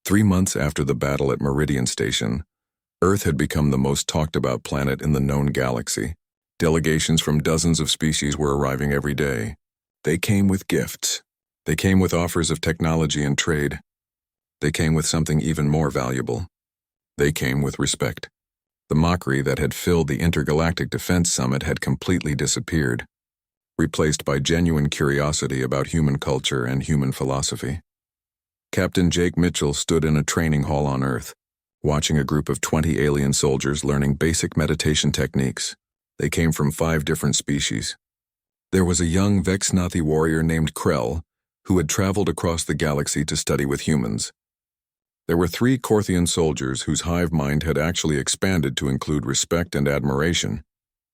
3 months after the battle at Meridian Station, Earth had become the most talked-about planet in the known galaxy. Delegations from dozens of species were arriving every day. They came with gifts. They came with offers of technology and trade. They came with something even more valuable. They came with respect. The mockery that had filled the Intergalactic Defense Summit had completely disappeared, replaced by genuine curiosity about human culture and human philosophy. Captain Jake Mitchell stood in a training hall on Earth, watching a group of 20 alien soldiers learning basic meditation techniques. They came from 5 different species. There was a young Vexnathi warrior named Krell, who had traveled across the galaxy to study with humans. There were 3 Korthian soldiers whose hive mind had actually expanded to include respect and admiration,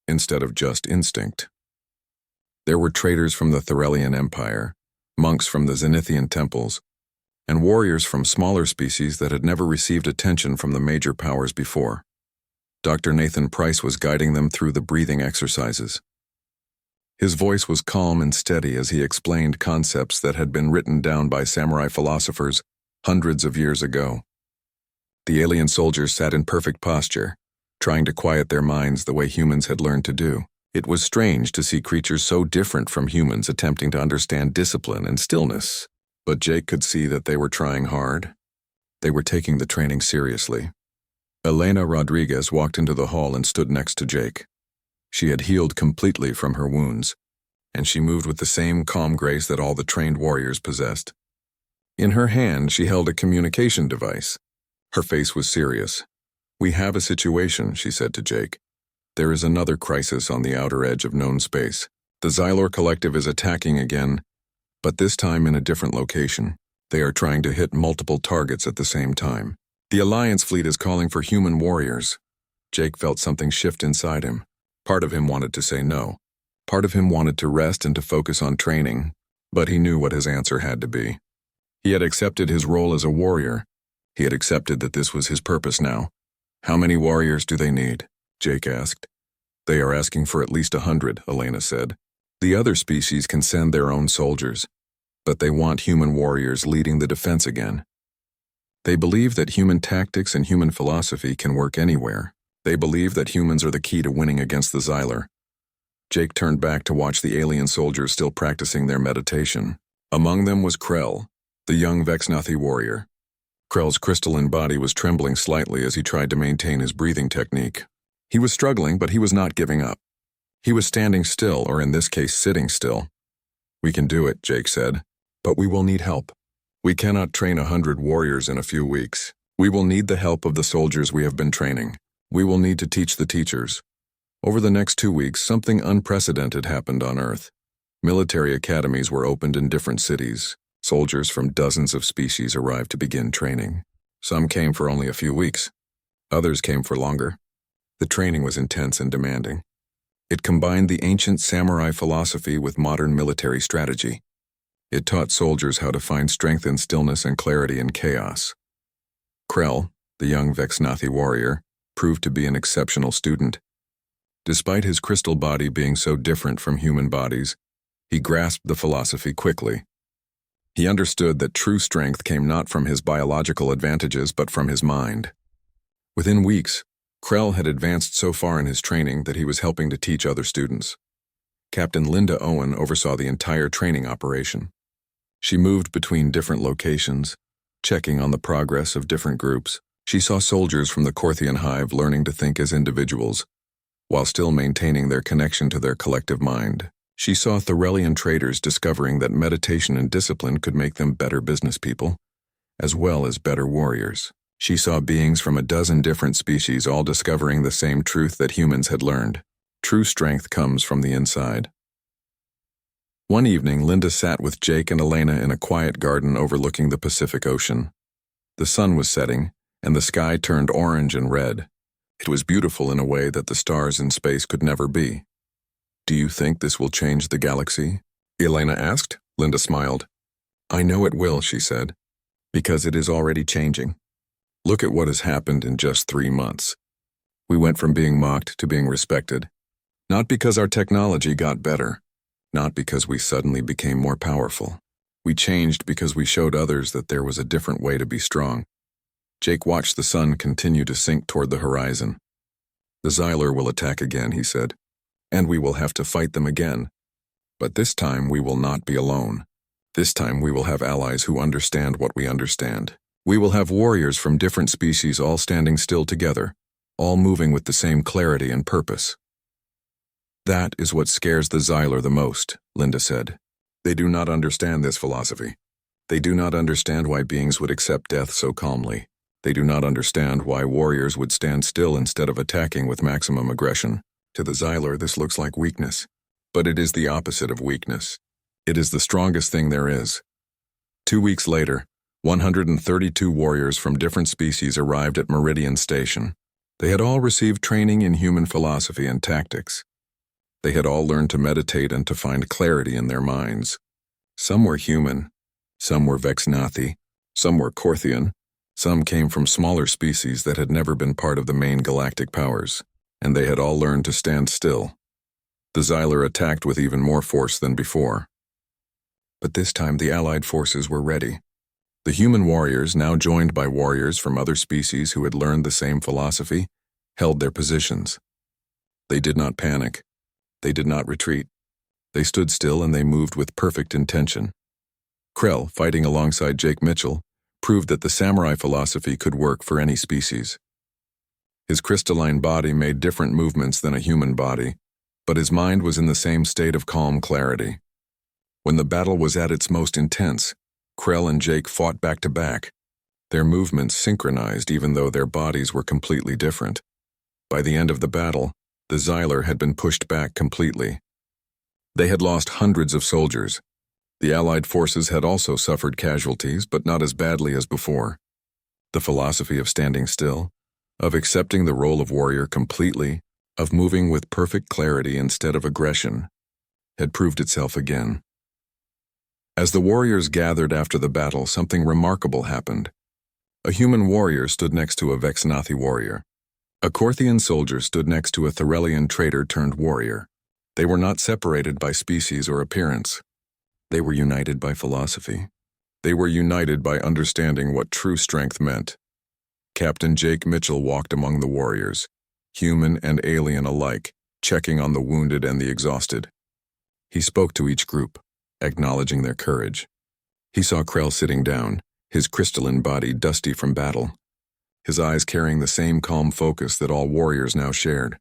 instead of just instinct. There were traders from the Thorellian Empire, monks from the Zenithian temples, and warriors from smaller species that had never received attention from the major powers before. Dr. Nathan Price was guiding them through the breathing exercises. His voice was calm and steady as he explained concepts that had been written down by samurai philosophers hundreds of years ago. The alien soldiers sat in perfect posture, trying to quiet their minds the way humans had learned to do. It was strange to see creatures so different from humans attempting to understand discipline and stillness, but Jake could see that they were trying hard. They were taking the training seriously. Elena Rodriguez walked into the hall and stood next to Jake. She had healed completely from her wounds, and she moved with the same calm grace that all the trained warriors possessed. In her hand, she held a communication device. Her face was serious. "We have a situation," she said to Jake. "There is another crisis on the outer edge of known space. The Xylor Collective is attacking again, but this time in a different location. They are trying to hit multiple targets at the same time. The Alliance fleet is calling for human warriors." Jake felt something shift inside him. Part of him wanted to say no. Part of him wanted to rest and to focus on training, but he knew what his answer had to be. He had accepted his role as a warrior. He had accepted that this was his purpose now. "How many warriors do they need?" Jake asked. "They are asking for at least 100, Elena said. "The other species can send their own soldiers, but they want human warriors leading the defense again. They believe that human tactics and human philosophy can work anywhere. They believe that humans are the key to winning against the Xylor." Jake turned back to watch the alien soldiers still practicing their meditation. Among them was Krell, the young Vexnathi warrior. Krell's crystalline body was trembling slightly as he tried to maintain his breathing technique. He was struggling, but he was not giving up. He was standing still, or in this case, sitting still. "We can do it," Jake said, "but we will need help. We cannot train 100 warriors in a few weeks. We will need the help of the soldiers we have been training. We will need to teach the teachers." Over the next 2 weeks, something unprecedented happened on Earth. Military academies were opened in different cities. Soldiers from dozens of species arrived to begin training. Some came for only a few weeks. Others came for longer. The training was intense and demanding. It combined the ancient samurai philosophy with modern military strategy. It taught soldiers how to find strength in stillness and clarity in chaos. Krell, the young Vexnathi warrior, proved to be an exceptional student. Despite his crystal body being so different from human bodies, he grasped the philosophy quickly. He understood that true strength came not from his biological advantages but from his mind. Within weeks, Krell had advanced so far in his training that he was helping to teach other students. Captain Linda Owen oversaw the entire training operation. She moved between different locations, checking on the progress of different groups. She saw soldiers from the Korthian hive learning to think as individuals, while still maintaining their connection to their collective mind. She saw Thorellian traders discovering that meditation and discipline could make them better business people, as well as better warriors. She saw beings from a dozen different species all discovering the same truth that humans had learned. True strength comes from the inside. One evening, Linda sat with Jake and Elena in a quiet garden overlooking the Pacific Ocean. The sun was setting, and the sky turned orange and red. It was beautiful in a way that the stars in space could never be. "Do you think this will change the galaxy?" Elena asked. Linda smiled. "I know it will," she said, "because it is already changing. Look at what has happened in just 3 months. We went from being mocked to being respected, not because our technology got better, not because we suddenly became more powerful. We changed because we showed others that there was a different way to be strong. Jake watched the sun continue to sink toward the horizon. "The Xylar will attack again," he said, "and we will have to fight them again. But this time we will not be alone. This time we will have allies who understand what we understand. We will have warriors from different species all standing still together, all moving with the same clarity and purpose." "That is what scares the Xylar the most," Linda said. "They do not understand this philosophy. They do not understand why beings would accept death so calmly. They do not understand why warriors would stand still instead of attacking with maximum aggression. To the Xylar, this looks like weakness, but it is the opposite of weakness. It is the strongest thing there is." 2 weeks later, 132 warriors from different species arrived at Meridian Station. They had all received training in human philosophy and tactics. They had all learned to meditate and to find clarity in their minds. Some were human, some were Vexnathi, some were Korthian, some came from smaller species that had never been part of the main galactic powers, and they had all learned to stand still. The Xylar attacked with even more force than before. But this time the Allied forces were ready. The human warriors, now joined by warriors from other species who had learned the same philosophy, held their positions. They did not panic. They did not retreat. They stood still and they moved with perfect intention. Krell, fighting alongside Jake Mitchell, proved that the samurai philosophy could work for any species. His crystalline body made different movements than a human body, but his mind was in the same state of calm clarity. When the battle was at its most intense, Krell and Jake fought back to back. Their movements synchronized even though their bodies were completely different. By the end of the battle, the Xylar had been pushed back completely. They had lost hundreds of soldiers. The Allied forces had also suffered casualties, but not as badly as before. The philosophy of standing still, of accepting the role of warrior completely, of moving with perfect clarity instead of aggression, had proved itself again. As the warriors gathered after the battle, something remarkable happened. A human warrior stood next to a Vexnathi warrior. A Korthian soldier stood next to a Thorellian trader turned warrior. They were not separated by species or appearance. They were united by philosophy. They were united by understanding what true strength meant. Captain Jake Mitchell walked among the warriors, human and alien alike, checking on the wounded and the exhausted. He spoke to each group, acknowledging their courage. He saw Krell sitting down, his crystalline body dusty from battle, his eyes carrying the same calm focus that all warriors now shared.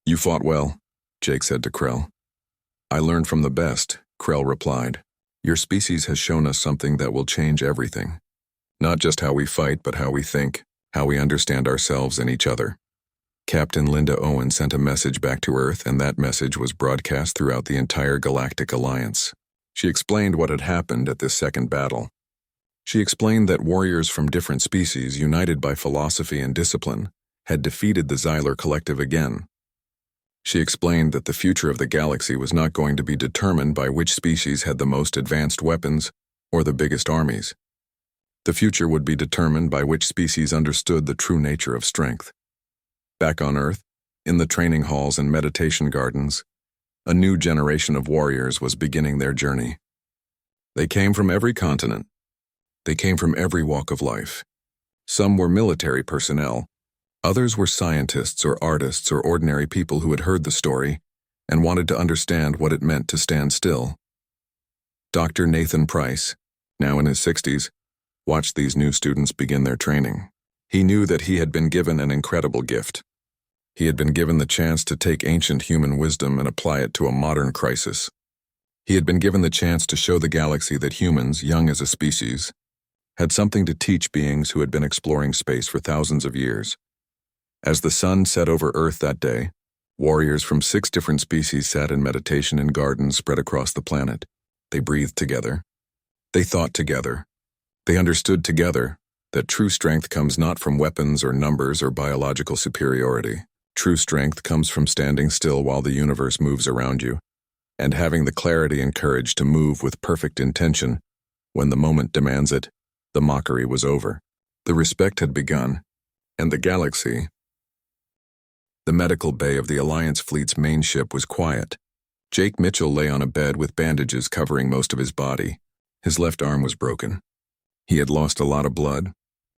"You fought well," Jake said to Krell. "I learned from the best," Krell replied. "Your species has shown us something that will change everything. Not just how we fight, but how we think, how we understand ourselves and each other." Captain Linda Owen sent a message back to Earth, and that message was broadcast throughout the entire Galactic Alliance. She explained what had happened at this second battle. She explained that warriors from different species, united by philosophy and discipline, had defeated the Xylar Collective again. She explained that the future of the galaxy was not going to be determined by which species had the most advanced weapons or the biggest armies. The future would be determined by which species understood the true nature of strength. Back on Earth, in the training halls and meditation gardens, a new generation of warriors was beginning their journey. They came from every continent. They came from every walk of life. Some were military personnel. Others were scientists or artists or ordinary people who had heard the story and wanted to understand what it meant to stand still. Dr. Nathan Price, now in his 60s, watched these new students begin their training. He knew that he had been given an incredible gift. He had been given the chance to take ancient human wisdom and apply it to a modern crisis. He had been given the chance to show the galaxy that humans, young as a species, had something to teach beings who had been exploring space for thousands of years. As the sun set over Earth that day, warriors from 6 different species sat in meditation in gardens spread across the planet. They breathed together. They thought together. They understood together that true strength comes not from weapons or numbers or biological superiority. True strength comes from standing still while the universe moves around you, and having the clarity and courage to move with perfect intention. When the moment demands it, the mockery was over. The respect had begun, and the galaxy, the medical bay of the Alliance fleet's main ship, was quiet. Jake Mitchell lay on a bed with bandages covering most of his body. His left arm was broken. He had lost a lot of blood,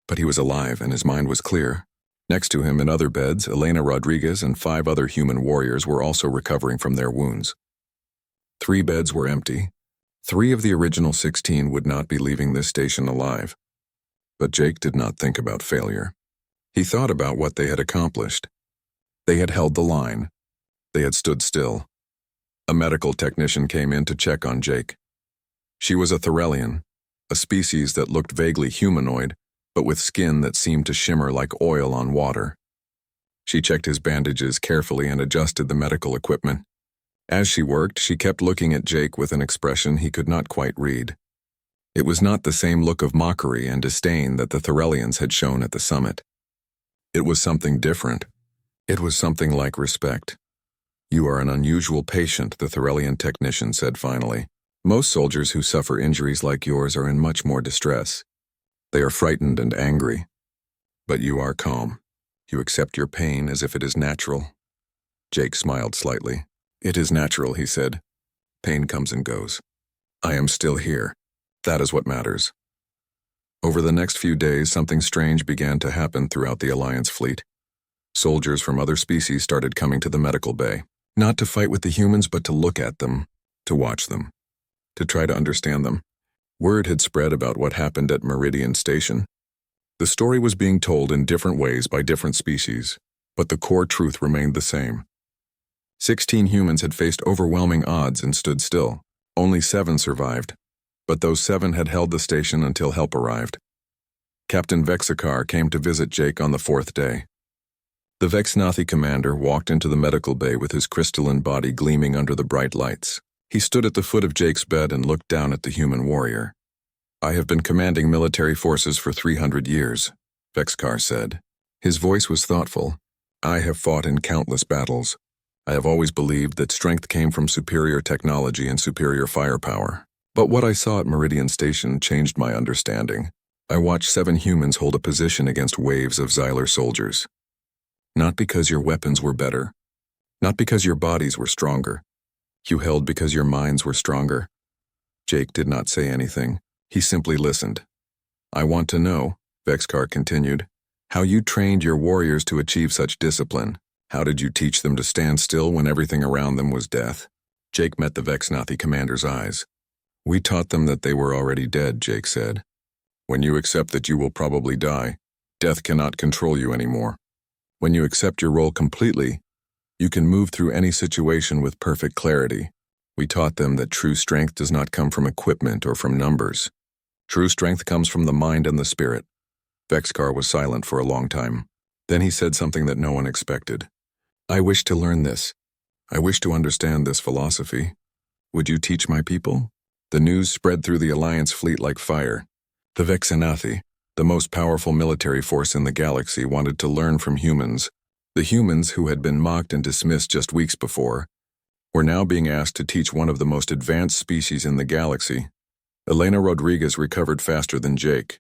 But he was alive and his mind was clear. Next to him in other beds, Elena Rodriguez and 5 other human warriors were also recovering from their wounds. 3 beds were empty. 3 of the original 16 would not be leaving this station alive. But Jake did not think about failure. He thought about what they had accomplished. They had held the line. They had stood still. A medical technician came in to check on Jake. She was a Thorellian, a species that looked vaguely humanoid, but with skin that seemed to shimmer like oil on water. She checked his bandages carefully and adjusted the medical equipment. As she worked, she kept looking at Jake with an expression he could not quite read. It was not the same look of mockery and disdain that the Thorellians had shown at the summit. It was something different. It was something like respect. "You are an unusual patient," the Thorellian technician said finally. "Most soldiers who suffer injuries like yours are in much more distress. They are frightened and angry. But you are calm. You accept your pain as if it is natural." Jake smiled slightly. "It is natural," he said. "Pain comes and goes. I am still here. That is what matters." Over the next few days, something strange began to happen throughout the Alliance fleet. Soldiers from other species started coming to the medical bay, not to fight with the humans, but to look at them, to watch them, to try to understand them. Word had spread about what happened at Meridian Station. The story was being told in different ways by different species, but the core truth remained the same. 16 humans had faced overwhelming odds and stood still. Only 7 survived, but those 7 had held the station until help arrived. Captain Vexakar came to visit Jake on the 4th day. The Vexnathi commander walked into the medical bay with his crystalline body gleaming under the bright lights. He stood at the foot of Jake's bed and looked down at the human warrior. "I have been commanding military forces for 300 years, Vexkar said. His voice was thoughtful. "I have fought in countless battles. I have always believed that strength came from superior technology and superior firepower. But what I saw at Meridian Station changed my understanding. I watched 7 humans hold a position against waves of Xylar soldiers. Not because your weapons were better. Not because your bodies were stronger. You held because your minds were stronger." Jake did not say anything. He simply listened. "I want to know," Vexkar continued, "how you trained your warriors to achieve such discipline. How did you teach them to stand still when everything around them was death?" Jake met the Vexnathi commander's eyes. "We taught them that they were already dead," Jake said. "When you accept that you will probably die, death cannot control you anymore. When you accept your role completely, you can move through any situation with perfect clarity. We taught them that true strength does not come from equipment or from numbers. True strength comes from the mind and the spirit." Vexkar was silent for a long time. Then he said something that no one expected. "I wish to learn this. I wish to understand this philosophy. Would you teach my people?" The news spread through the Alliance fleet like fire. The Vexanathi, the most powerful military force in the galaxy, wanted to learn from humans. The humans, who had been mocked and dismissed just weeks before, were now being asked to teach one of the most advanced species in the galaxy. Elena Rodriguez recovered faster than Jake.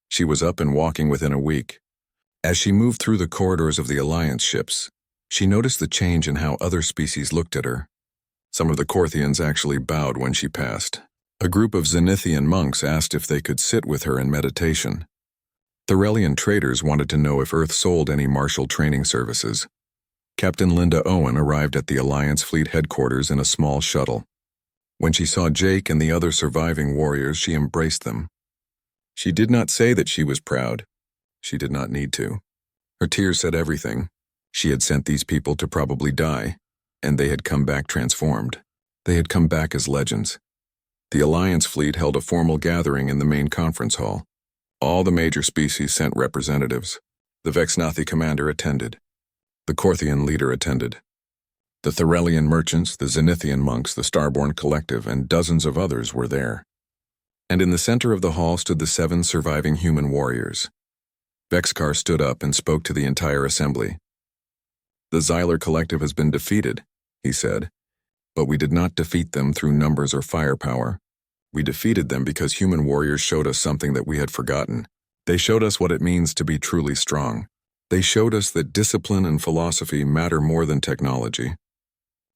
She was up and walking within a week. As she moved through the corridors of the Alliance ships, she noticed the change in how other species looked at her. Some of the Korthians actually bowed when she passed. A group of Zenithian monks asked if they could sit with her in meditation. Thorellian traders wanted to know if Earth sold any martial training services. Captain Linda Owen arrived at the Alliance fleet headquarters in a small shuttle. When she saw Jake and the other surviving warriors, she embraced them. She did not say that she was proud. She did not need to. Her tears said everything. She had sent these people to probably die, and they had come back transformed. They had come back as legends. The Alliance fleet held a formal gathering in the main conference hall. All the major species sent representatives. The Vexnathi commander attended. The Korthian leader attended. The Thorellian merchants, the Zenithian monks, the Starborn Collective, and dozens of others were there. And in the center of the hall stood the 7 surviving human warriors. Vexkar stood up and spoke to the entire assembly. "The Xylar Collective has been defeated," he said. "But we did not defeat them through numbers or firepower. We defeated them because human warriors showed us something that we had forgotten. They showed us what it means to be truly strong. They showed us that discipline and philosophy matter more than technology.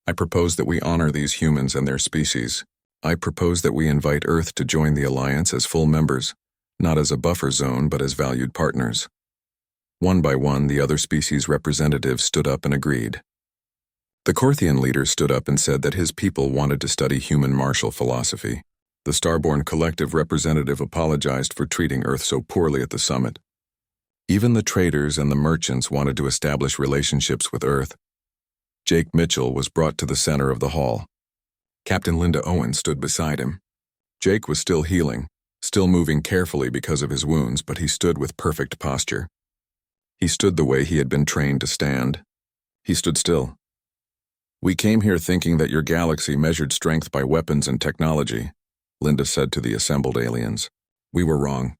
I propose that we honor these humans and their species. I propose that we invite Earth to join the Alliance as full members. not as a buffer zone but as valued partners. One by one, the other species representatives stood up and agreed. The Korthian leader stood up and said that his people wanted to study human martial philosophy. The Starborn Collective representative apologized for treating Earth so poorly at the summit. Even the traders and the merchants wanted to establish relationships with Earth. Jake Mitchell was brought to the center of the hall. Captain Linda Owen stood beside him. Jake was still healing, still moving carefully because of his wounds, but he stood with perfect posture. He stood the way he had been trained to stand. He stood still. "We came here thinking that your galaxy measured strength by weapons and technology," Linda said to the assembled aliens. "We were wrong.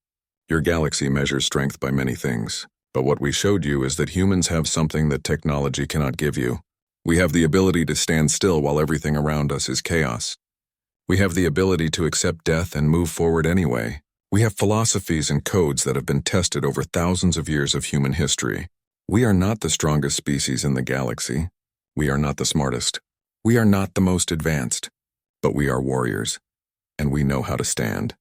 Your galaxy measures strength by many things, but what we showed you is that humans have something that technology cannot give you. We have the ability to stand still while everything around us is chaos. We have the ability to accept death and move forward anyway. We have philosophies and codes that have been tested over thousands of years of human history. We are not the strongest species in the galaxy. We are not the smartest. We are not the most advanced. But we are warriors, and we know how to stand."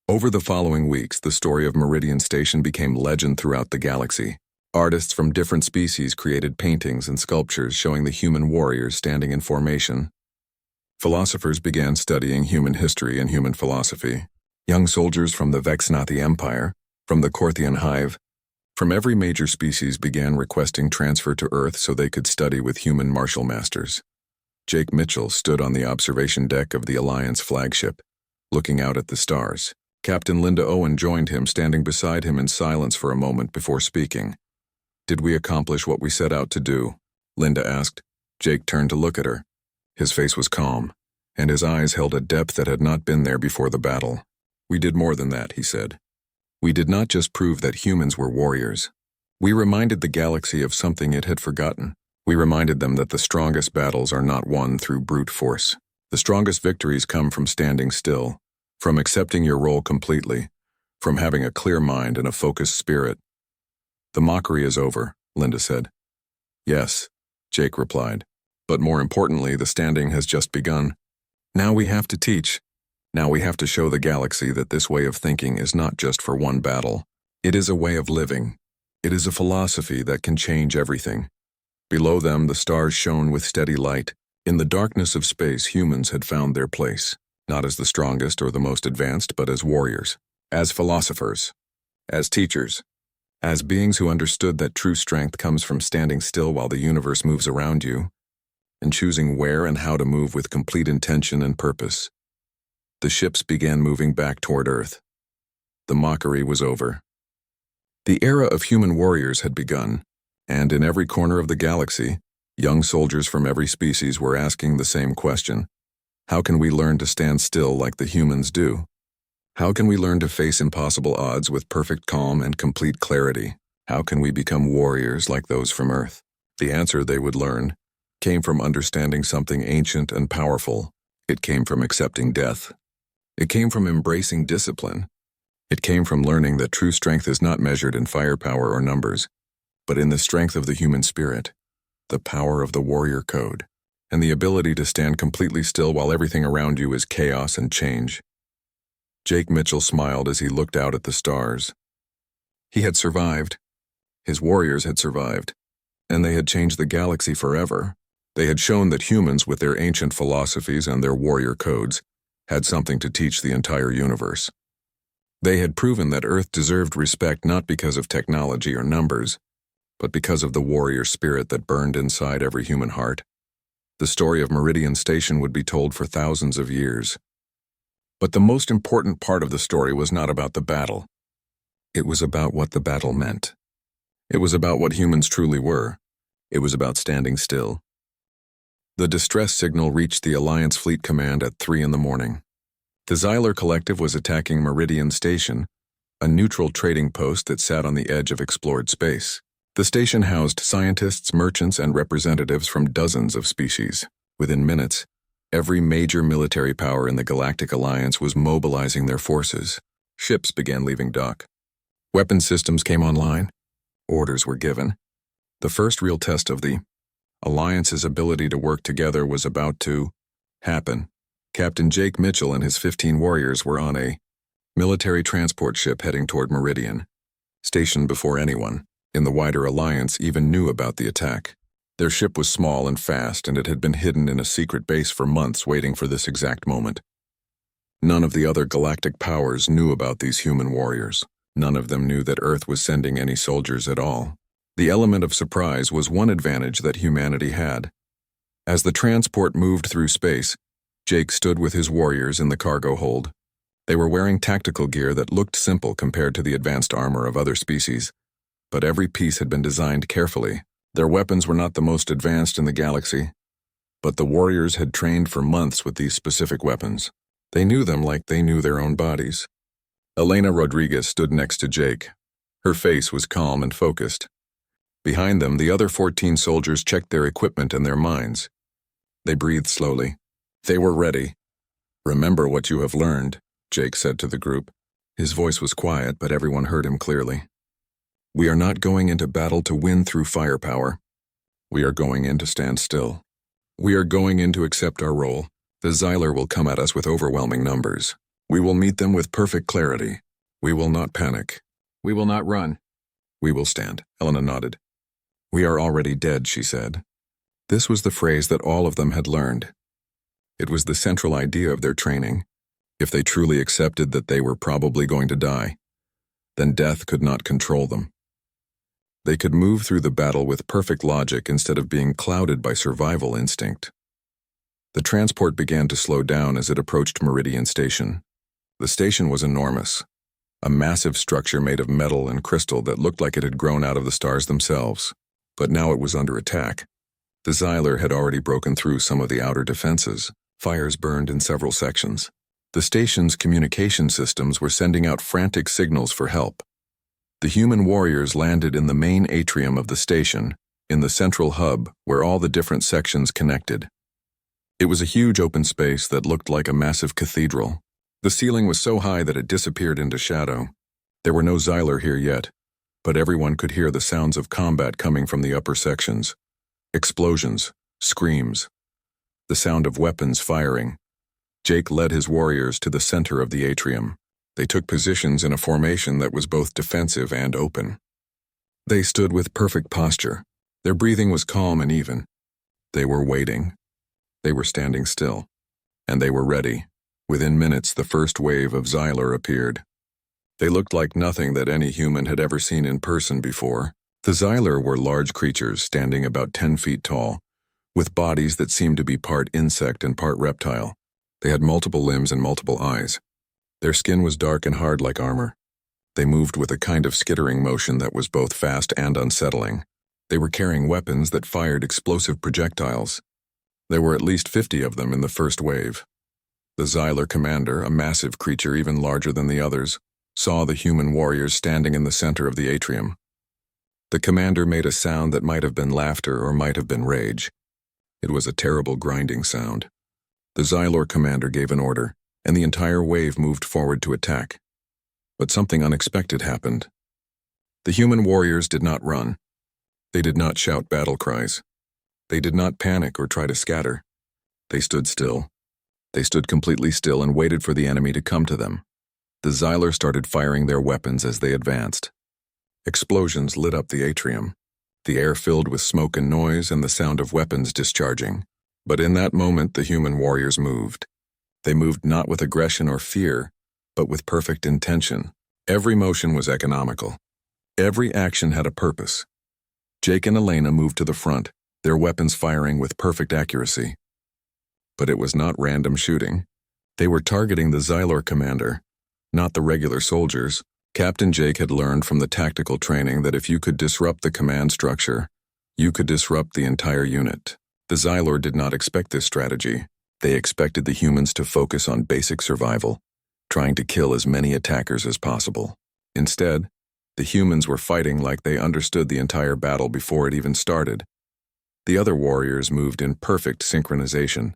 Over the following weeks, the story of Meridian Station became legend throughout the galaxy. Artists from different species created paintings and sculptures showing the human warriors standing in formation. Philosophers began studying human history and human philosophy. Young soldiers from the Vexnathi Empire, from the Korthian Hive, from every major species began requesting transfer to Earth so they could study with human martial masters. Jake Mitchell stood on the observation deck of the Alliance flagship, looking out at the stars. Captain Linda Owen joined him, standing beside him in silence for a moment before speaking. "Did we accomplish what we set out to do?" Linda asked. Jake turned to look at her. His face was calm, and his eyes held a depth that had not been there before the battle. "We did more than that," he said. "We did not just prove that humans were warriors. We reminded the galaxy of something it had forgotten. We reminded them that the strongest battles are not won through brute force. The strongest victories come from standing still, from accepting your role completely, from having a clear mind and a focused spirit." "The mockery is over," Linda said. "Yes," Jake replied. "But more importantly, the standing has just begun. Now we have to teach. Now we have to show the galaxy that this way of thinking is not just for one battle. It is a way of living. It is a philosophy that can change everything." Below them, the stars shone with steady light. In the darkness of space, humans had found their place, not as the strongest or the most advanced, but as warriors, as philosophers, as teachers, as beings who understood that true strength comes from standing still while the universe moves around you, and choosing where and how to move with complete intention and purpose. The ships began moving back toward Earth. The mockery was over. The era of human warriors had begun, and in every corner of the galaxy, young soldiers from every species were asking the same question. How can we learn to stand still like the humans do? How can we learn to face impossible odds with perfect calm and complete clarity? How can we become warriors like those from Earth? The answer they would learn came from understanding something ancient and powerful. It came from accepting death. It came from embracing discipline. It came from learning that true strength is not measured in firepower or numbers, but in the strength of the human spirit, the power of the warrior code, and the ability to stand completely still while everything around you is chaos and change. Jake Mitchell smiled as he looked out at the stars. He had survived. His warriors had survived, and they had changed the galaxy forever. They had shown that humans, with their ancient philosophies and their warrior codes, had something to teach the entire universe. They had proven that Earth deserved respect not because of technology or numbers, but because of the warrior spirit that burned inside every human heart. The story of Meridian Station would be told for thousands of years. But the most important part of the story was not about the battle. It was about what the battle meant. It was about what humans truly were. It was about standing still. The distress signal reached the Alliance Fleet Command at 3 in the morning. The Xyler Collective was attacking Meridian Station, a neutral trading post that sat on the edge of explored space. The station housed scientists, merchants, and representatives from dozens of species. Within minutes, every major military power in the Galactic Alliance was mobilizing their forces. Ships began leaving dock. Weapon systems came online. Orders were given. The first real test of the Alliance's ability to work together was about to happen. Captain Jake Mitchell and his 15 warriors were on a Military transport ship heading toward Meridian. Stationed before anyone in the wider alliance even knew about the attack. Their ship was small and fast, and it had been hidden in a secret base for months waiting for this exact moment. None of the other galactic powers knew about these human warriors. None of them knew that Earth was sending any soldiers at all. The element of surprise was one advantage that humanity had. As the transport moved through space, Jake stood with his warriors in the cargo hold. They were wearing tactical gear that looked simple compared to the advanced armor of other species, but every piece had been designed carefully. Their weapons were not the most advanced in the galaxy, but the warriors had trained for months with these specific weapons. They knew them like they knew their own bodies. Elena Rodriguez stood next to Jake. Her face was calm and focused. Behind them, the other 14 soldiers checked their equipment and their minds. They breathed slowly. They were ready. "Remember what you have learned," Jake said to the group. His voice was quiet, but everyone heard him clearly. "We are not going into battle to win through firepower. We are going in to stand still. We are going in to accept our role. The Xylar will come at us with overwhelming numbers. We will meet them with perfect clarity. We will not panic. We will not run. We will stand." Helena nodded. "We are already dead," she said. This was the phrase that all of them had learned. It was the central idea of their training. If they truly accepted that they were probably going to die, then death could not control them. They could move through the battle with perfect logic instead of being clouded by survival instinct. The transport began to slow down as it approached Meridian Station. The station was enormous, a massive structure made of metal and crystal that looked like it had grown out of the stars themselves. But now it was under attack. The Xylar had already broken through some of the outer defenses. Fires burned in several sections. The station's communication systems were sending out frantic signals for help. The human warriors landed in the main atrium of the station, in the central hub where all the different sections connected. It was a huge open space that looked like a massive cathedral. The ceiling was so high that it disappeared into shadow. There were no Xylar here yet, but everyone could hear the sounds of combat coming from the upper sections. Explosions, screams, the sound of weapons firing. Jake led his warriors to the center of the atrium. They took positions in a formation that was both defensive and open. They stood with perfect posture. Their breathing was calm and even. They were waiting. They were standing still. And they were ready. Within minutes, the first wave of Xylar appeared. They looked like nothing that any human had ever seen in person before. The Xylar were large creatures standing about 10 feet tall, with bodies that seemed to be part insect and part reptile. They had multiple limbs and multiple eyes. Their skin was dark and hard like armor. They moved with a kind of skittering motion that was both fast and unsettling. They were carrying weapons that fired explosive projectiles. There were at least 50 of them in the first wave. The Xylar commander, a massive creature even larger than the others, saw the human warriors standing in the center of the atrium. The commander made a sound that might have been laughter or might have been rage. It was a terrible grinding sound. The Xylar commander gave an order, and the entire wave moved forward to attack. But something unexpected happened. The human warriors did not run. They did not shout battle cries. They did not panic or try to scatter. They stood still. They stood completely still and waited for the enemy to come to them. The Xylar started firing their weapons as they advanced. Explosions lit up the atrium. The air filled with smoke and noise and the sound of weapons discharging. But in that moment, the human warriors moved. They moved not with aggression or fear, but with perfect intention. Every motion was economical. Every action had a purpose. Jake and Elena moved to the front, their weapons firing with perfect accuracy. But it was not random shooting. They were targeting the Xylar commander, not the regular soldiers. Captain Jake had learned from the tactical training that if you could disrupt the command structure, you could disrupt the entire unit. The Xylar did not expect this strategy. They expected the humans to focus on basic survival, trying to kill as many attackers as possible. Instead, the humans were fighting like they understood the entire battle before it even started. The other warriors moved in perfect synchronization.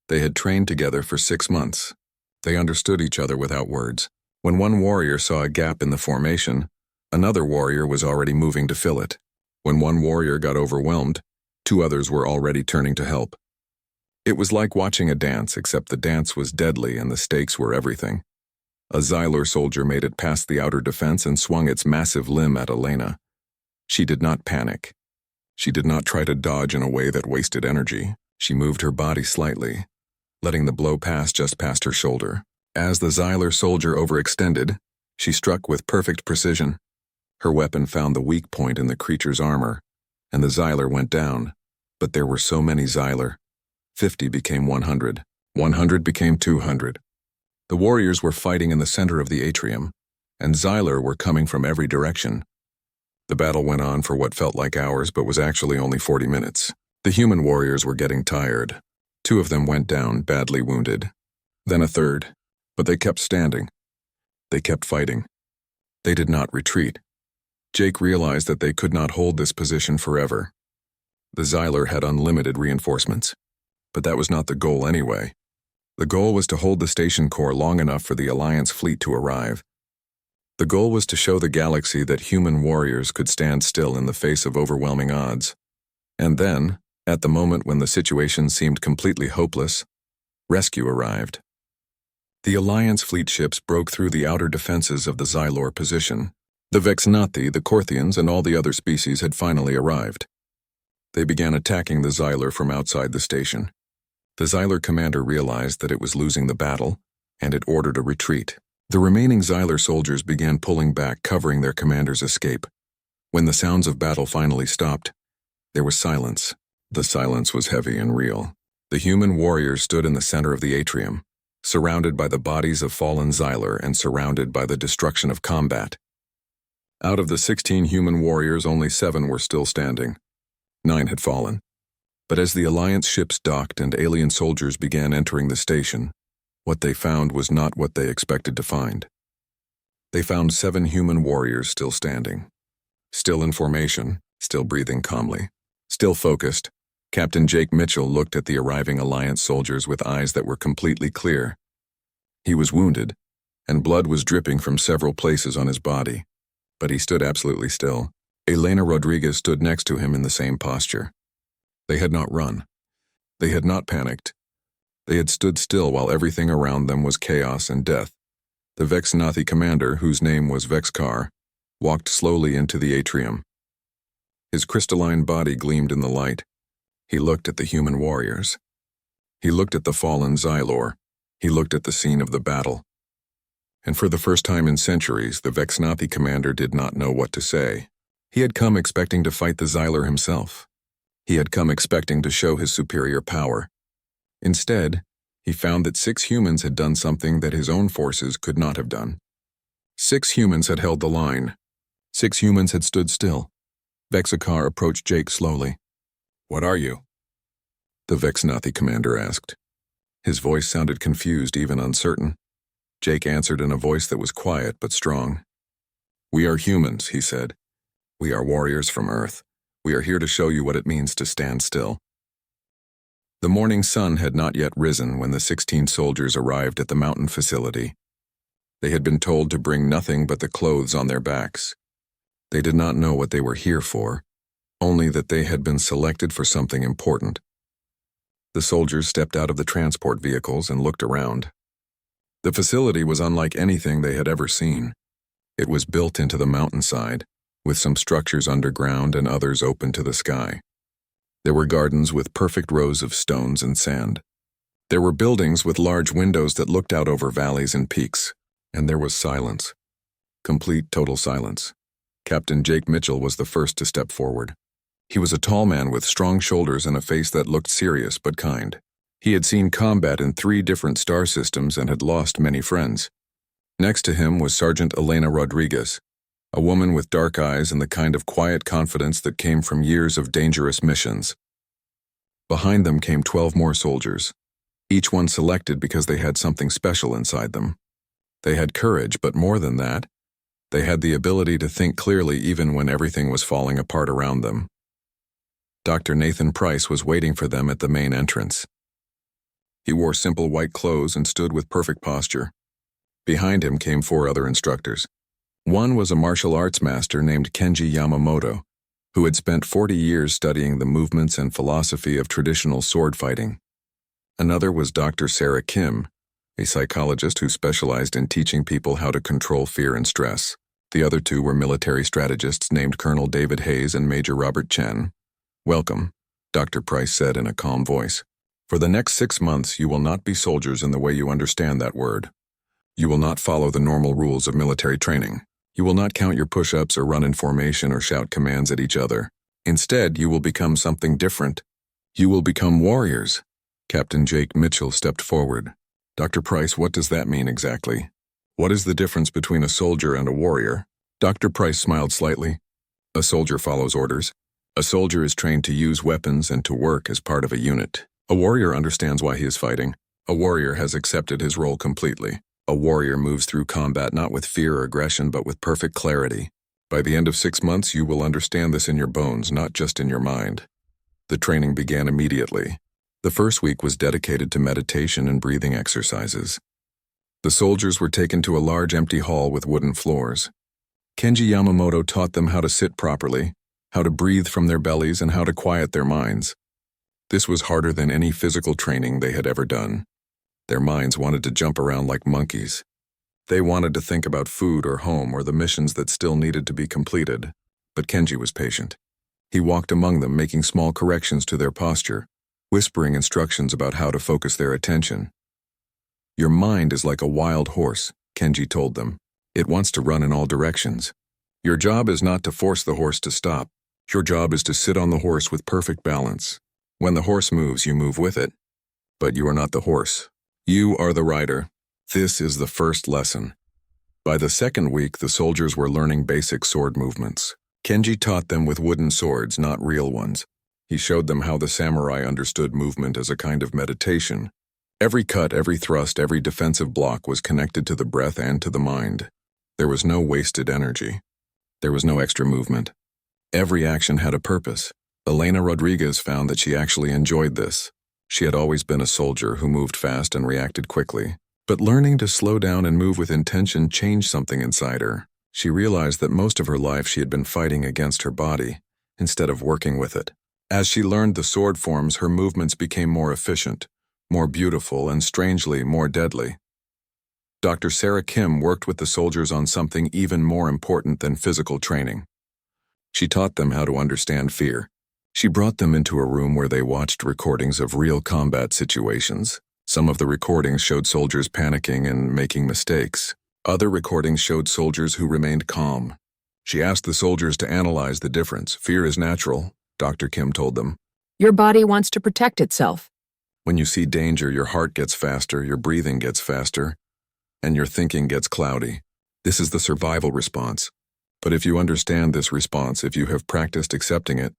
They had trained together for 6 months. They understood each other without words. When one warrior saw a gap in the formation, another warrior was already moving to fill it. When one warrior got overwhelmed, 2 others were already turning to help. It was like watching a dance, except the dance was deadly and the stakes were everything. A Xylor soldier made it past the outer defense and swung its massive limb at Elena. She did not panic. She did not try to dodge in a way that wasted energy. She moved her body slightly, letting the blow pass just past her shoulder. As the Xylor soldier overextended, she struck with perfect precision. Her weapon found the weak point in the creature's armor, and the Xylor went down. But there were so many Xylor. 50 became 100. 100 became 200. The warriors were fighting in the center of the atrium, and Xylor were coming from every direction. The battle went on for what felt like hours but was actually only 40 minutes. The human warriors were getting tired. 2 of them went down, badly wounded. Then a third, but they kept standing. They kept fighting. They did not retreat. Jake realized that they could not hold this position forever. The Xylor had unlimited reinforcements, but that was not the goal anyway. The goal was to hold the station core long enough for the Alliance fleet to arrive. The goal was to show the galaxy that human warriors could stand still in the face of overwhelming odds. And then, at the moment when the situation seemed completely hopeless, rescue arrived. The Alliance fleet ships broke through the outer defenses of the Xylor position. The Vexnathi, the Korthians, and all the other species had finally arrived. They began attacking the Xylor from outside the station. The Xylor commander realized that it was losing the battle, and it ordered a retreat. The remaining Xylor soldiers began pulling back, covering their commander's escape. When the sounds of battle finally stopped, there was silence. The silence was heavy and real. The human warriors stood in the center of the atrium, surrounded by the bodies of fallen Xylor and surrounded by the destruction of combat. Out of the 16 human warriors, only 7 were still standing. 9 had fallen. But as the Alliance ships docked and alien soldiers began entering the station, what they found was not what they expected to find. They found 7 human warriors still standing. Still in formation, still breathing calmly. Still focused, Captain Jake Mitchell looked at the arriving Alliance soldiers with eyes that were completely clear. He was wounded, and blood was dripping from several places on his body. But he stood absolutely still. Elena Rodriguez stood next to him in the same posture. They had not run. They had not panicked. They had stood still while everything around them was chaos and death. The Vexnathi commander, whose name was Vexkar, walked slowly into the atrium. His crystalline body gleamed in the light. He looked at the human warriors. He looked at the fallen Xylor. He looked at the scene of the battle. And for the first time in centuries, the Vexnathi commander did not know what to say. He had come expecting to fight the Xylor himself. He had come expecting to show his superior power. Instead, he found that 6 humans had done something that his own forces could not have done. 6 humans had held the line. 6 humans had stood still. Vexkar approached Jake slowly. "What are you?" the Vexnathi commander asked. His voice sounded confused, even uncertain. Jake answered in a voice that was quiet but strong. "We are humans," he said. "We are warriors from Earth. We are here to show you what it means to stand still." The morning sun had not yet risen when the 16 soldiers arrived at the mountain facility. They had been told to bring nothing but the clothes on their backs. They did not know what they were here for, only that they had been selected for something important. The soldiers stepped out of the transport vehicles and looked around. The facility was unlike anything they had ever seen. It was built into the mountainside, with some structures underground and others open to the sky. There were gardens with perfect rows of stones and sand. There were buildings with large windows that looked out over valleys and peaks, and there was silence. Complete, total silence. Captain Jake Mitchell was the first to step forward. He was a tall man with strong shoulders and a face that looked serious but kind. He had seen combat in 3 different star systems and had lost many friends. Next to him was Sergeant Elena Rodriguez, a woman with dark eyes and the kind of quiet confidence that came from years of dangerous missions. Behind them came 12 more soldiers, each one selected because they had something special inside them. They had courage, but more than that, they had the ability to think clearly even when everything was falling apart around them. Dr. Nathan Price was waiting for them at the main entrance. He wore simple white clothes and stood with perfect posture. Behind him came 4 other instructors. One was a martial arts master named Kenji Yamamoto, who had spent 40 years studying the movements and philosophy of traditional sword fighting. Another was Dr. Sarah Kim, a psychologist who specialized in teaching people how to control fear and stress. The other two were military strategists named Colonel David Hayes and Major Robert Chen. "Welcome," Dr. Price said in a calm voice. "For the next 6 months, you will not be soldiers in the way you understand that word. You will not follow the normal rules of military training. You will not count your push-ups or run in formation or shout commands at each other. Instead, you will become something different. You will become warriors." Captain Jake Mitchell stepped forward. "Dr. Price, what does that mean exactly? What is the difference between a soldier and a warrior?" Dr. Price smiled slightly. "A soldier follows orders. A soldier is trained to use weapons and to work as part of a unit. A warrior understands why he is fighting. A warrior has accepted his role completely. A warrior moves through combat not with fear or aggression but with perfect clarity. By the end of 6 months, you will understand this in your bones, not just in your mind." The training began immediately. The first week was dedicated to meditation and breathing exercises. The soldiers were taken to a large empty hall with wooden floors. Kenji Yamamoto taught them how to sit properly, how to breathe from their bellies, and how to quiet their minds. This was harder than any physical training they had ever done. Their minds wanted to jump around like monkeys. They wanted to think about food or home or the missions that still needed to be completed. But Kenji was patient. He walked among them, making small corrections to their posture, whispering instructions about how to focus their attention. "Your mind is like a wild horse," Kenji told them. "It wants to run in all directions. Your job is not to force the horse to stop. Your job is to sit on the horse with perfect balance. When the horse moves, you move with it. But you are not the horse. You are the rider. This is the first lesson." By the second week, the soldiers were learning basic sword movements. Kenji taught them with wooden swords, not real ones. He showed them how the samurai understood movement as a kind of meditation. Every cut, every thrust, every defensive block was connected to the breath and to the mind. There was no wasted energy. There was no extra movement. Every action had a purpose. Elena Rodriguez found that she actually enjoyed this. She had always been a soldier who moved fast and reacted quickly. But learning to slow down and move with intention changed something inside her. She realized that most of her life she had been fighting against her body, instead of working with it. As she learned the sword forms, her movements became more efficient, more beautiful, and strangely more deadly. Dr. Sarah Kim worked with the soldiers on something even more important than physical training. She taught them how to understand fear. She brought them into a room where they watched recordings of real combat situations. Some of the recordings showed soldiers panicking and making mistakes. Other recordings showed soldiers who remained calm. She asked the soldiers to analyze the difference. "Fear is natural," Dr. Kim told them. "Your body wants to protect itself." "When you see danger, your heart gets faster, your breathing gets faster, and your thinking gets cloudy. This is the survival response. But if you understand this response, if you have practiced accepting it,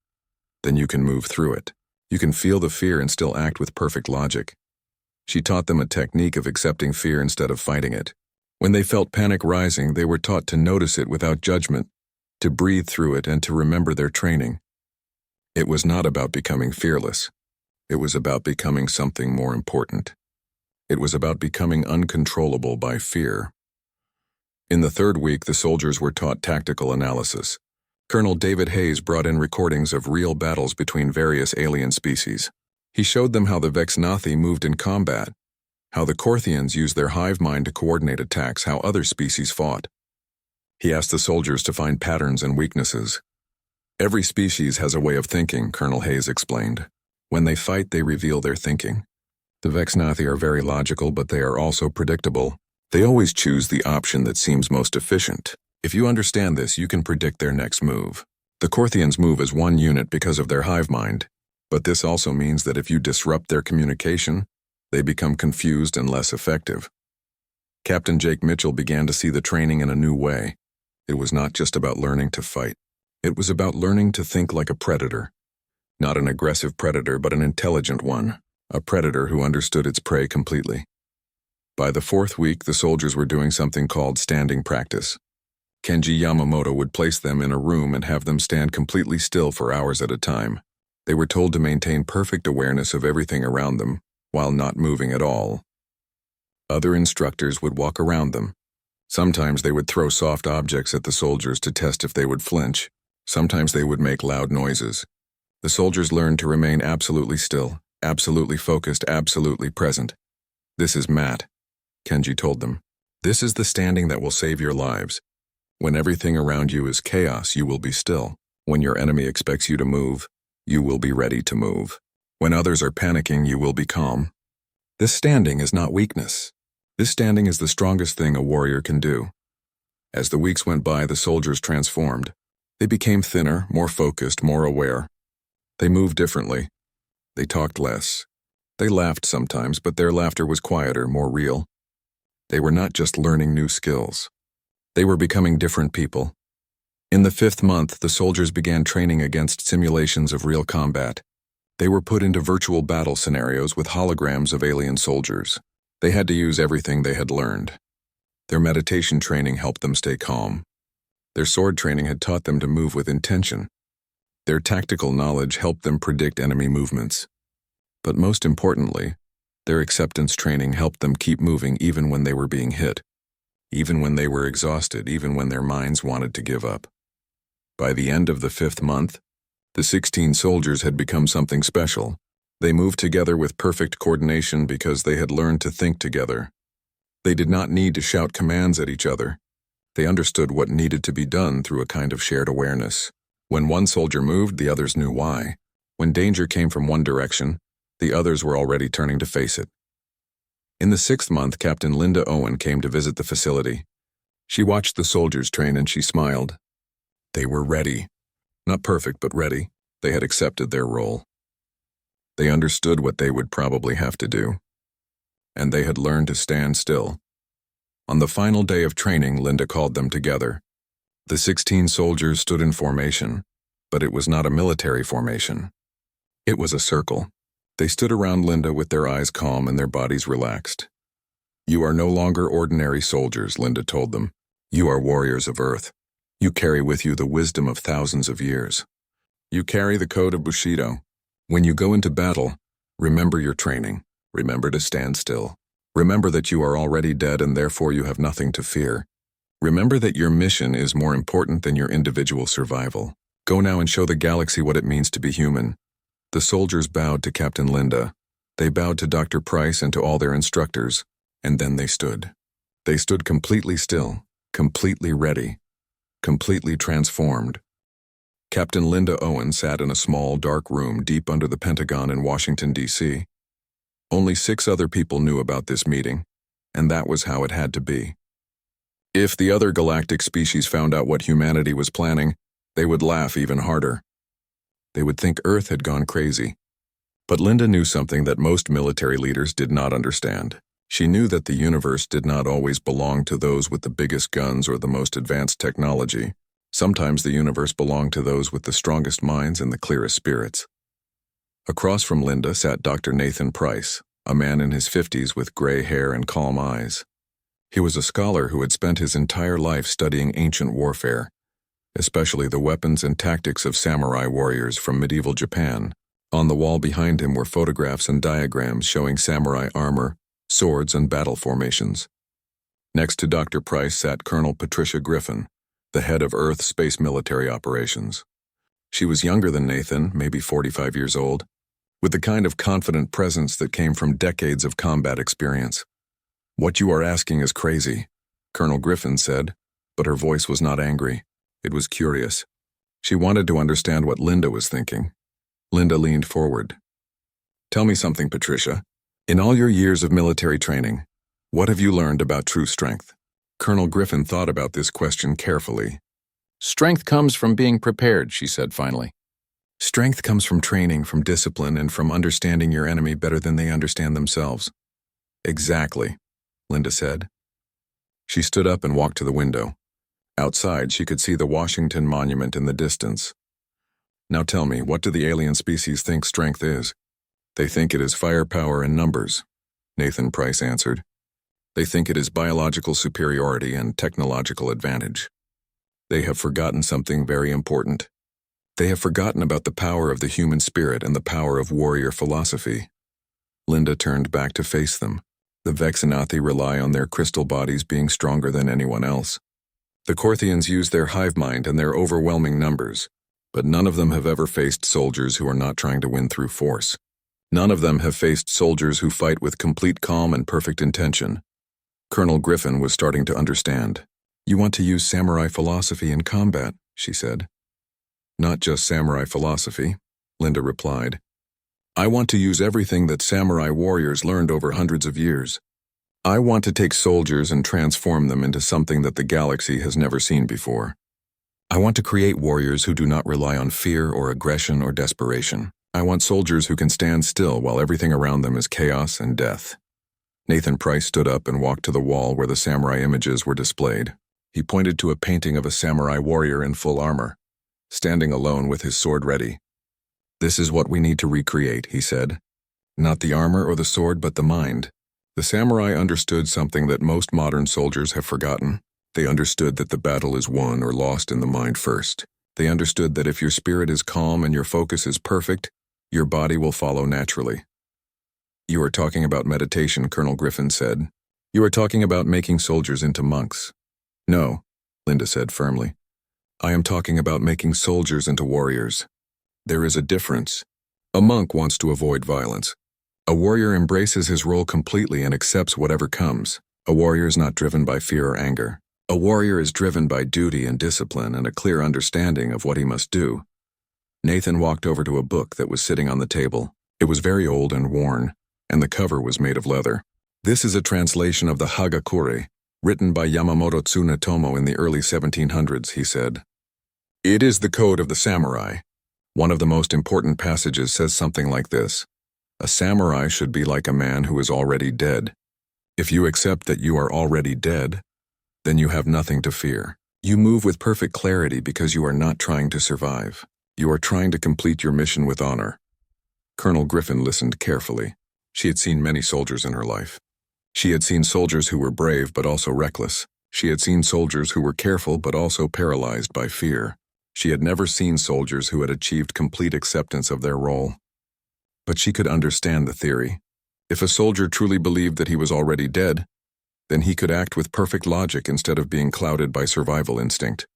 then you can move through it. You can feel the fear and still act with perfect logic." She taught them a technique of accepting fear instead of fighting it. When they felt panic rising, they were taught to notice it without judgment, to breathe through it, and to remember their training. It was not about becoming fearless. It was about becoming something more important. It was about becoming uncontrollable by fear. In the third week, the soldiers were taught tactical analysis. Colonel David Hayes brought in recordings of real battles between various alien species. He showed them how the Vexnathi moved in combat, how the Korthians used their hive mind to coordinate attacks, how other species fought. He asked the soldiers to find patterns and weaknesses. "Every species has a way of thinking," Colonel Hayes explained. "When they fight, they reveal their thinking. The Vexnathi are very logical, but they are also predictable. They always choose the option that seems most efficient. If you understand this, you can predict their next move. The Korthians move as one unit because of their hive mind, but this also means that if you disrupt their communication, they become confused and less effective." Captain Jake Mitchell began to see the training in a new way. It was not just about learning to fight. It was about learning to think like a predator. Not an aggressive predator, but an intelligent one. A predator who understood its prey completely. By the fourth week, the soldiers were doing something called standing practice. Kenji Yamamoto would place them in a room and have them stand completely still for hours at a time. They were told to maintain perfect awareness of everything around them, while not moving at all. Other instructors would walk around them. Sometimes they would throw soft objects at the soldiers to test if they would flinch. Sometimes they would make loud noises. The soldiers learned to remain absolutely still, absolutely focused, absolutely present. "This is Matt. Kenji told them. This is the standing that will save your lives. When everything around you is chaos, you will be still. When your enemy expects you to move, you will be ready to move. When others are panicking, you will be calm. This standing is not weakness. This standing is the strongest thing a warrior can do. As the weeks went by, the soldiers transformed. They became thinner, more focused, more aware. They moved differently. They talked less. They laughed sometimes, but their laughter was quieter, more real. They were not just learning new skills. They were becoming different people. In the 5th month, the soldiers began training against simulations of real combat. They were put into virtual battle scenarios with holograms of alien soldiers. They had to use everything they had learned. Their meditation training helped them stay calm. Their sword training had taught them to move with intention. Their tactical knowledge helped them predict enemy movements. But most importantly, their acceptance training helped them keep moving even when they were being hit, even when they were exhausted, even when their minds wanted to give up. By the end of the 5th month, the 16 soldiers had become something special. They moved together with perfect coordination because they had learned to think together. They did not need to shout commands at each other. They understood what needed to be done through a kind of shared awareness. When one soldier moved, the others knew why. When danger came from one direction, the others were already turning to face it. In the 6th month, Captain Linda Owen came to visit the facility. She watched the soldiers train and she smiled. They were ready. Not perfect, but ready. They had accepted their role. They understood what they would probably have to do. And they had learned to stand still. On the final day of training, Linda called them together. The 16 soldiers stood in formation, but it was not a military formation. It was a circle. They stood around Linda with their eyes calm and their bodies relaxed. You are no longer ordinary soldiers, Linda told them. You are warriors of Earth. You carry with you the wisdom of thousands of years. You carry the code of Bushido. When you go into battle, remember your training. Remember to stand still. Remember that you are already dead and therefore you have nothing to fear. Remember that your mission is more important than your individual survival. Go now and show the galaxy what it means to be human. The soldiers bowed to Captain Linda. They bowed to Dr. Price and to all their instructors, and then they stood. They stood completely still, completely ready, completely transformed. Captain Linda Owen sat in a small, dark room deep under the Pentagon in Washington, D.C. Only 6 other people knew about this meeting, and that was how it had to be. If the other galactic species found out what humanity was planning, they would laugh even harder. They would think Earth had gone crazy. But Linda knew something that most military leaders did not understand. She knew that the universe did not always belong to those with the biggest guns or the most advanced technology. Sometimes the universe belonged to those with the strongest minds and the clearest spirits. Across from Linda sat Dr. Nathan Price, a man in his 50s with gray hair and calm eyes. He was a scholar who had spent his entire life studying ancient warfare, especially the weapons and tactics of samurai warriors from medieval Japan. On the wall behind him were photographs and diagrams showing samurai armor, swords, and battle formations. Next to Dr. Price sat Colonel Patricia Griffin, the head of Earth Space Military Operations. She was younger than Nathan, maybe 45 years old, with the kind of confident presence that came from decades of combat experience. What you are asking is crazy, Colonel Griffin said, but her voice was not angry. It was curious. She wanted to understand what Linda was thinking. Linda leaned forward. Tell me something, Patricia. In all your years of military training, what have you learned about true strength? Colonel Griffin thought about this question carefully. Strength comes from being prepared, she said finally. Strength comes from training, from discipline, and from understanding your enemy better than they understand themselves. Exactly, Linda said. She stood up and walked to the window. Outside, she could see the Washington Monument in the distance. Now tell me, what do the alien species think strength is? They think it is firepower and numbers, Nathan Price answered. They think it is biological superiority and technological advantage. They have forgotten something very important. They have forgotten about the power of the human spirit and the power of warrior philosophy. Linda turned back to face them. The Vexanathi rely on their crystal bodies being stronger than anyone else. The Korthians use their hive mind and their overwhelming numbers, but none of them have ever faced soldiers who are not trying to win through force. None of them have faced soldiers who fight with complete calm and perfect intention. Colonel Griffin was starting to understand. "You want to use samurai philosophy in combat," she said. "Not just samurai philosophy," Linda replied. "I want to use everything that samurai warriors learned over hundreds of years. I want to take soldiers and transform them into something that the galaxy has never seen before. I want to create warriors who do not rely on fear or aggression or desperation. I want soldiers who can stand still while everything around them is chaos and death." Nathan Price stood up and walked to the wall where the samurai images were displayed. He pointed to a painting of a samurai warrior in full armor, standing alone with his sword ready. "This is what we need to recreate," he said. "Not the armor or the sword, but the mind." The samurai understood something that most modern soldiers have forgotten. They understood that the battle is won or lost in the mind first. They understood that if your spirit is calm and your focus is perfect, your body will follow naturally. "You are talking about meditation," Colonel Griffin said. "You are talking about making soldiers into monks." "No," Linda said firmly. "I am talking about making soldiers into warriors. There is a difference. A monk wants to avoid violence. A warrior embraces his role completely and accepts whatever comes. A warrior is not driven by fear or anger. A warrior is driven by duty and discipline and a clear understanding of what he must do." Nathan walked over to a book that was sitting on the table. It was very old and worn, and the cover was made of leather. "This is a translation of the Hagakure, written by Yamamoto Tsunetomo in the early 1700s, he said. "It is the code of the samurai. One of the most important passages says something like this: a samurai should be like a man who is already dead. If you accept that you are already dead, then you have nothing to fear. You move with perfect clarity because you are not trying to survive. You are trying to complete your mission with honor." Colonel Griffin listened carefully. She had seen many soldiers in her life. She had seen soldiers who were brave but also reckless. She had seen soldiers who were careful but also paralyzed by fear. She had never seen soldiers who had achieved complete acceptance of their role. But she could understand the theory. If a soldier truly believed that he was already dead, then he could act with perfect logic instead of being clouded by survival instinct.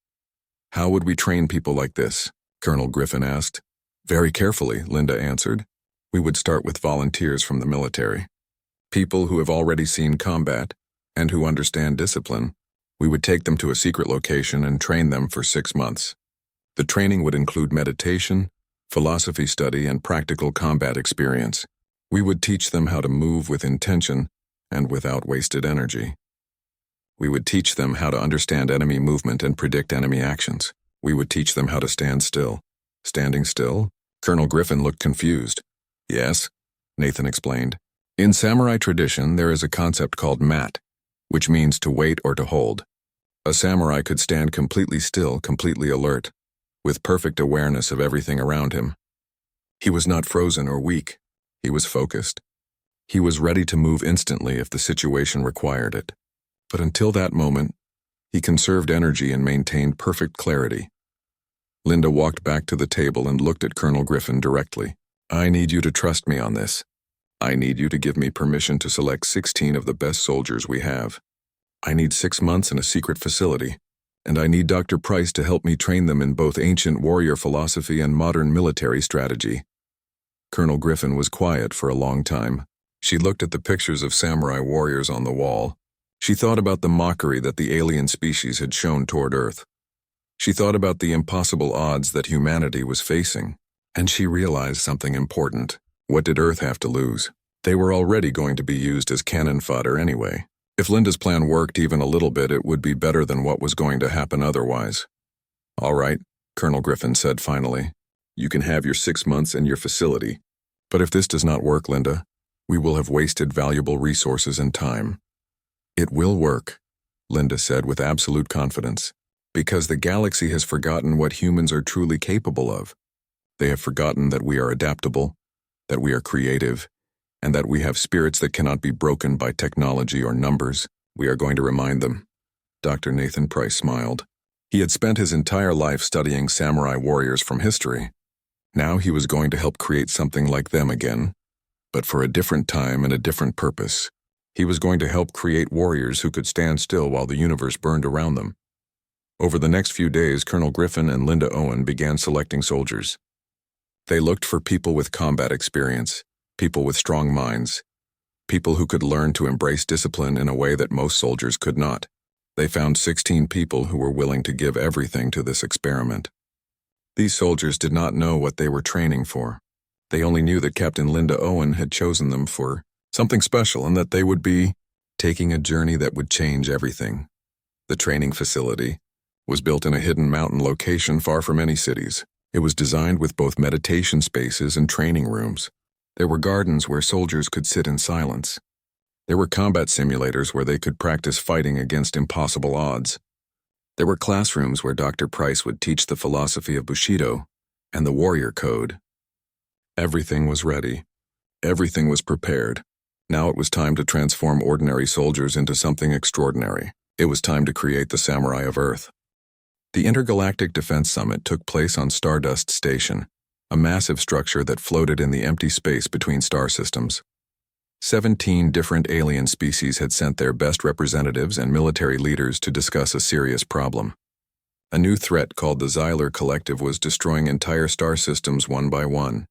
"How would we train people like this?" Colonel Griffin asked. "Very carefully," Linda answered. "We would start with volunteers from the military. People who have already seen combat and who understand discipline. We would take them to a secret location and train them for 6 months. The training would include meditation, philosophy study, and practical combat experience. We would teach them how to move with intention and without wasted energy. We would teach them how to understand enemy movement and predict enemy actions. We would teach them how to stand still." "Standing still?" Colonel Griffin looked confused. "Yes," Nathan explained. "In samurai tradition, there is a concept called mat, which means to wait or to hold. A samurai could stand completely still, completely alert, with perfect awareness of everything around him. He was not frozen or weak. He was focused. He was ready to move instantly if the situation required it. But until that moment, he conserved energy and maintained perfect clarity." Linda walked back to the table and looked at Colonel Griffin directly. "I need you to trust me on this. I need you to give me permission to select 16 of the best soldiers we have. I need 6 months in a secret facility, and I need Dr. Price to help me train them in both ancient warrior philosophy and modern military strategy." Colonel Griffin was quiet for a long time. She looked at the pictures of samurai warriors on the wall. She thought about the mockery that the alien species had shown toward Earth. She thought about the impossible odds that humanity was facing, and she realized something important. What did Earth have to lose? They were already going to be used as cannon fodder anyway. If Linda's plan worked even a little bit, it would be better than what was going to happen otherwise. "All right," Colonel Griffin said finally. "You can have your 6 months and your facility. But if this does not work, Linda, we will have wasted valuable resources and time." "It will work," Linda said with absolute confidence, "because the galaxy has forgotten what humans are truly capable of. They have forgotten that we are adaptable, that we are creative, and that we have spirits that cannot be broken by technology or numbers. We are going to remind them." Dr. Nathan Price smiled. He had spent his entire life studying samurai warriors from history. Now he was going to help create something like them again, but for a different time and a different purpose. He was going to help create warriors who could stand still while the universe burned around them. Over the next few days, Colonel Griffin and Linda Owen began selecting soldiers. They looked for people with combat experience, people with strong minds, people who could learn to embrace discipline in a way that most soldiers could not. They found 16 people who were willing to give everything to this experiment. These soldiers did not know what they were training for. They only knew that Captain Linda Owen had chosen them for something special and that they would be taking a journey that would change everything. The training facility was built in a hidden mountain location far from any cities. It was designed with both meditation spaces and training rooms. There were gardens where soldiers could sit in silence. There were combat simulators where they could practice fighting against impossible odds. There were classrooms where Dr. Price would teach the philosophy of Bushido and the warrior code. Everything was ready. Everything was prepared. Now it was time to transform ordinary soldiers into something extraordinary. It was time to create the Samurai of Earth. The Intergalactic Defense Summit took place on Stardust Station, a massive structure that floated in the empty space between star systems. 17 different alien species had sent their best representatives and military leaders to discuss a serious problem. A new threat called the Xyler Collective was destroying entire star systems one by one.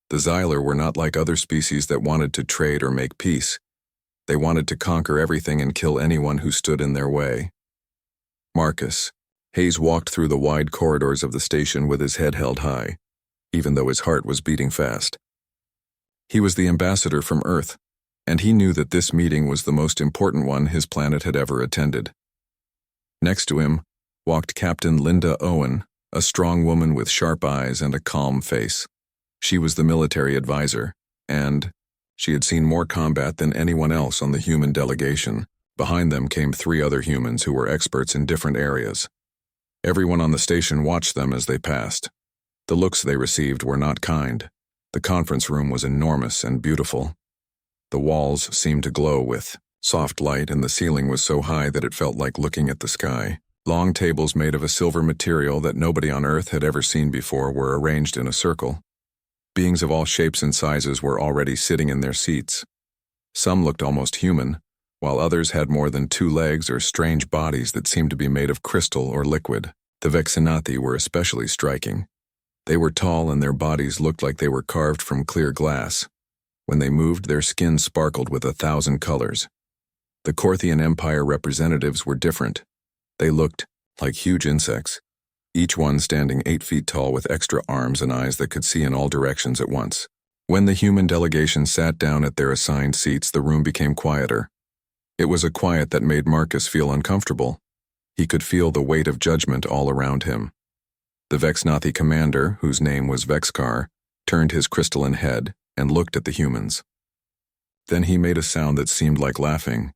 The Xyler were not like other species that wanted to trade or make peace. They wanted to conquer everything and kill anyone who stood in their way. Marcus Hayes walked through the wide corridors of the station with his head held high, even though his heart was beating fast. He was the ambassador from Earth, and he knew that this meeting was the most important one his planet had ever attended. Next to him walked Captain Linda Owen, a strong woman with sharp eyes and a calm face. She was the military advisor, and she had seen more combat than anyone else on the human delegation. Behind them came 3 other humans who were experts in different areas. Everyone on the station watched them as they passed. The looks they received were not kind. The conference room was enormous and beautiful. The walls seemed to glow with soft light, and the ceiling was so high that it felt like looking at the sky. Long tables made of a silver material that nobody on Earth had ever seen before were arranged in a circle. Beings of all shapes and sizes were already sitting in their seats. Some looked almost human, while others had more than 2 legs or strange bodies that seemed to be made of crystal or liquid. The Vexinathi were especially striking. They were tall and their bodies looked like they were carved from clear glass. When they moved, their skin sparkled with 1,000 colors. The Korthian Empire representatives were different. They looked like huge insects, each one standing 8 feet tall with extra arms and eyes that could see in all directions at once. When the human delegation sat down at their assigned seats, the room became quieter. It was a quiet that made Marcus feel uncomfortable. He could feel the weight of judgment all around him. The Vexnathi commander, whose name was Vexkar, turned his crystalline head and looked at the humans. Then he made a sound that seemed like laughing.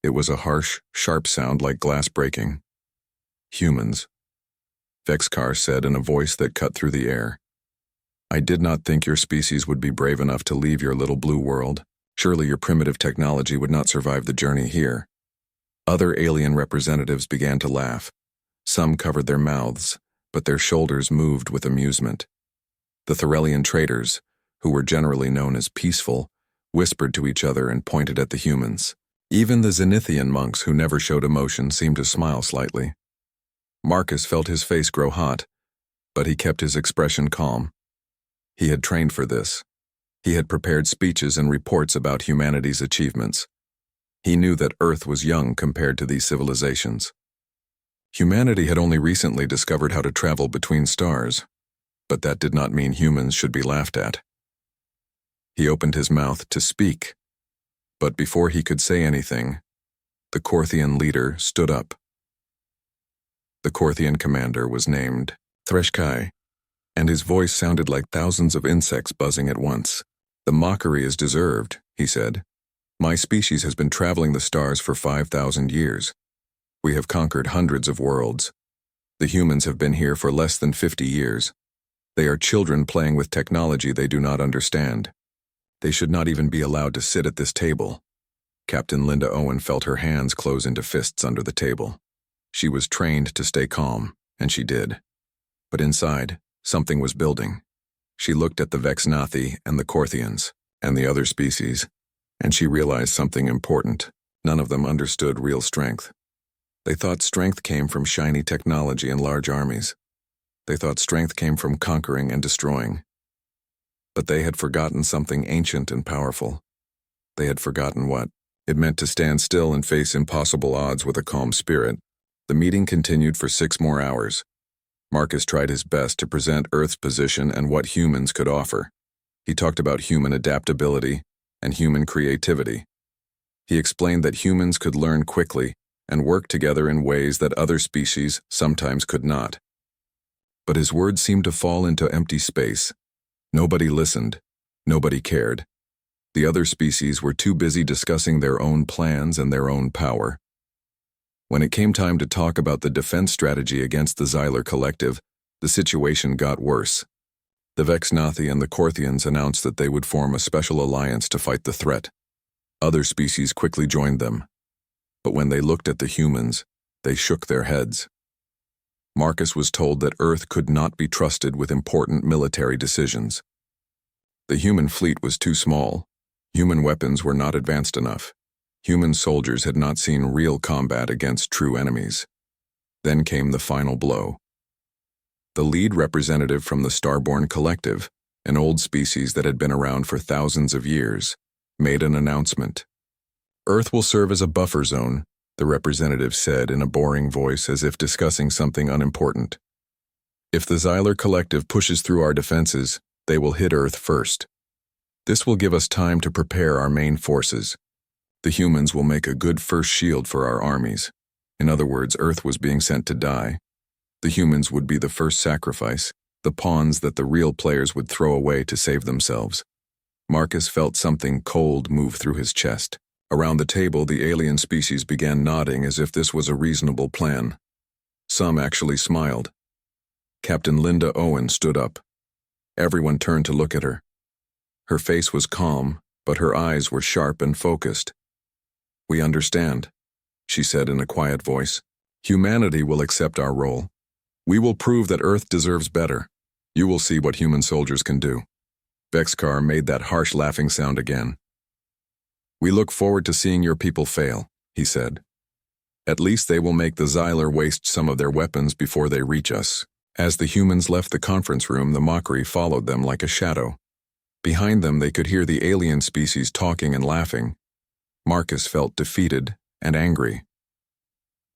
It was a harsh, sharp sound like glass breaking. "Humans," Vexkar said in a voice that cut through the air. "I did not think your species would be brave enough to leave your little blue world. Surely your primitive technology would not survive the journey here." Other alien representatives began to laugh. Some covered their mouths, but their shoulders moved with amusement. The Thorellian traders, who were generally known as peaceful, whispered to each other and pointed at the humans. Even the Zenithian monks, who never showed emotion, seemed to smile slightly. Marcus felt his face grow hot, but he kept his expression calm. He had trained for this. He had prepared speeches and reports about humanity's achievements. He knew that Earth was young compared to these civilizations. Humanity had only recently discovered how to travel between stars, but that did not mean humans should be laughed at. He opened his mouth to speak, but before he could say anything, the Korthian leader stood up. The Korthian commander was named Threshkai, and his voice sounded like thousands of insects buzzing at once. "The mockery is deserved," he said. "My species has been traveling the stars for 5,000 years. We have conquered hundreds of worlds. The humans have been here for less than 50 years. They are children playing with technology they do not understand. They should not even be allowed to sit at this table." Captain Linda Owen felt her hands close into fists under the table. She was trained to stay calm, and she did. But inside, something was building. She looked at the Vexnathi and the Korthians, and the other species, and she realized something important. None of them understood real strength. They thought strength came from shiny technology and large armies. They thought strength came from conquering and destroying. But they had forgotten something ancient and powerful: They had forgotten what it meant to stand still and face impossible odds with a calm spirit. The meeting continued for 6 more hours. Marcus tried his best to present Earth's position and what humans could offer. He talked about human adaptability and human creativity. He explained that humans could learn quickly and work together in ways that other species sometimes could not. But his words seemed to fall into empty space. Nobody listened. Nobody cared. The other species were too busy discussing their own plans and their own power. When it came time to talk about the defense strategy against the Xyler Collective, the situation got worse. The Vexnathi and the Korthians announced that they would form a special alliance to fight the threat. Other species quickly joined them. But when they looked at the humans, they shook their heads. Marcus was told that Earth could not be trusted with important military decisions. The human fleet was too small. Human weapons were not advanced enough. Human soldiers had not seen real combat against true enemies. Then came the final blow. The lead representative from the Starbound Collective, an old species that had been around for thousands of years, made an announcement. Earth will serve as a buffer zone, the representative said in a boring voice as if discussing something unimportant. If the Xyler Collective pushes through our defenses, they will hit Earth first. This will give us time to prepare our main forces. The humans will make a good first shield for our armies. In other words, Earth was being sent to die. The humans would be the first sacrifice, the pawns that the real players would throw away to save themselves. Marcus felt something cold move through his chest. Around the table, the alien species began nodding as if this was a reasonable plan. Some actually smiled. Captain Linda Owen stood up. Everyone turned to look at her. Her face was calm, but her eyes were sharp and focused. "We understand," she said in a quiet voice. "Humanity will accept our role. We will prove that Earth deserves better. You will see what human soldiers can do." Vexkar made that harsh laughing sound again. "We look forward to seeing your people fail," he said. "At least they will make the Xyler waste some of their weapons before they reach us." As the humans left the conference room, the mockery followed them like a shadow. Behind them, they could hear the alien species talking and laughing. Marcus felt defeated and angry.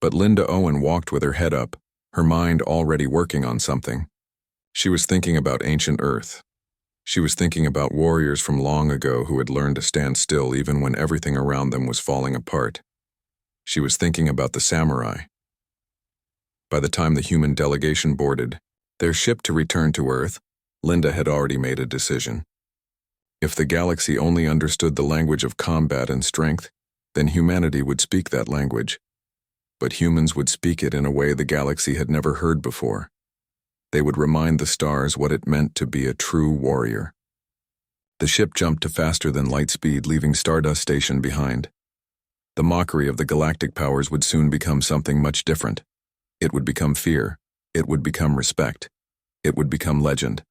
But Linda Owen walked with her head up, her mind already working on something. She was thinking about ancient Earth. She was thinking about warriors from long ago who had learned to stand still even when everything around them was falling apart. She was thinking about the samurai. By the time the human delegation boarded their ship to return to Earth, Linda had already made a decision. If the galaxy only understood the language of combat and strength, then humanity would speak that language. But humans would speak it in a way the galaxy had never heard before. They would remind the stars what it meant to be a true warrior. The ship jumped to faster than light speed, leaving Stardust Station behind. The mockery of the galactic powers would soon become something much different. It would become fear. It would become respect. It would become legend.